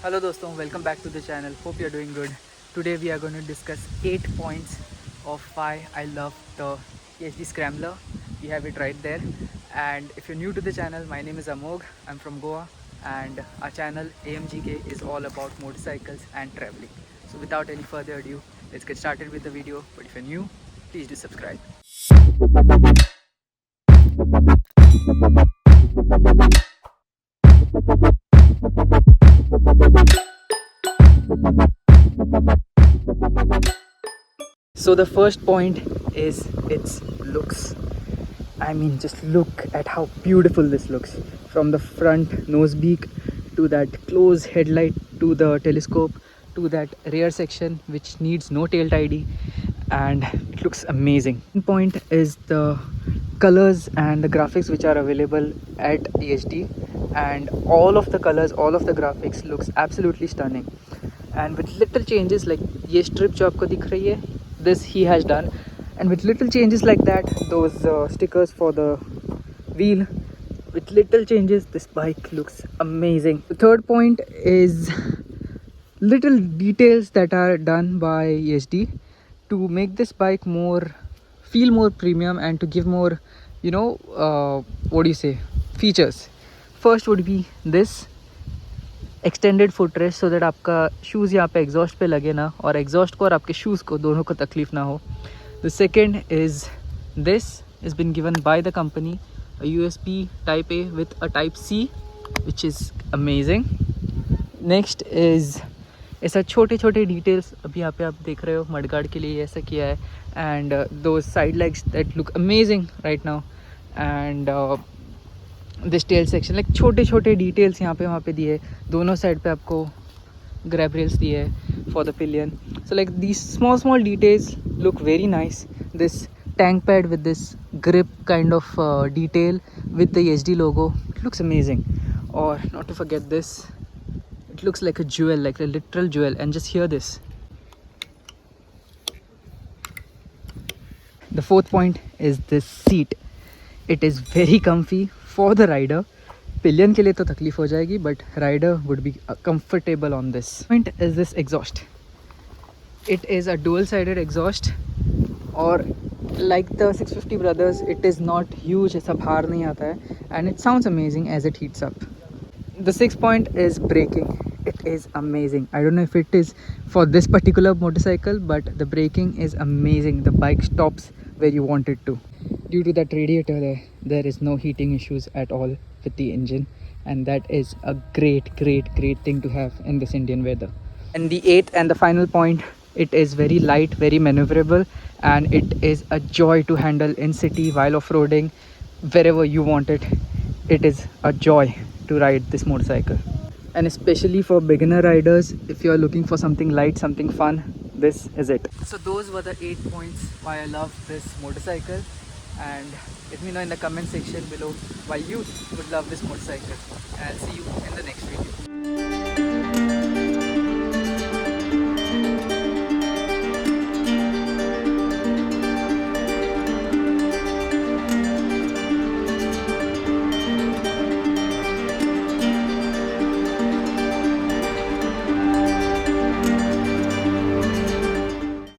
Hello doston, welcome back to the channel. Hope you're doing good. Today we are going to discuss 8 points of why I love the Yezdi Scrambler. You have it right there. And if you're new to the channel, my name is Amoghhh. I'm from Goa and our channel Amoghhk is all about motorcycles and traveling. So without any further ado, let's get started with the video. But if you're new, please do subscribe. So the first point is its looks. I mean, just look at how beautiful this looks. From the front nose beak to that close headlight to the telescope to that rear section which needs no tail tidy, and it looks amazing. One point is the colors and the graphics which are available at EHD, and all of the colors, all of the graphics looks absolutely stunning. And with little changes like ये strip जो आपको दिख रही है, this he has done, and with little changes like that, those stickers for the wheel, with little changes this bike looks amazing. The third point is little details that are done by ESD to make this bike feel more premium and to give more, what do you say, features. First would be this extended foot rest, so that आपका shoes यहाँ पे exhaust पे लगे ना, और exhaust को और आपके शूज़ को दोनों को तकलीफ ना हो. The second is this is been given by the company USB type A with a type C which is amazing. Next is ऐसा छोटे छोटे डिटेल्स अभी यहाँ पे आप देख रहे हो, मडगार्ड के लिए ऐसा किया है, एंड दो side legs that look amazing right now, and this tail section, like छोटे छोटे डिटेल्स यहाँ पे वहाँ पे दिए. दोनों साइड पे आपको ग्रैब रेल्स दिए है for the pillion. So like these small details look very nice. This tank pad with this grip kind of detail with the SD logo, it looks amazing. Or not to forget this, it looks like a jewel, like a literal jewel. And just hear this. The fourth point is this seat. It is very comfy for the rider. Pillion के लिए तो तकलीफ हो जाएगी, but rider would be comfortable on this. Point is this exhaust. It is a dual sided exhaust, और like the 650 brothers it is not huge, ऐसा बाहर नहीं आता है, and it sounds amazing as it heats up. The sixth point is braking. It is amazing. I don't know if it is for this particular motorcycle, but the braking is amazing. The bike stops where you want it to. Due to that radiator there is no heating issues at all with the engine, and that is a great thing to have in this Indian weather. And the eighth and the final point, it is very light, very maneuverable, and it is a joy to handle in city while off-roading, wherever you want it. It is a joy to ride this motorcycle, and especially for beginner riders, if you are looking for something light, something fun, this is it. So those were the 8 points why I love this motorcycle, and let me know in the comment section below why you would love this motorcycle, and I'll see you in the next video.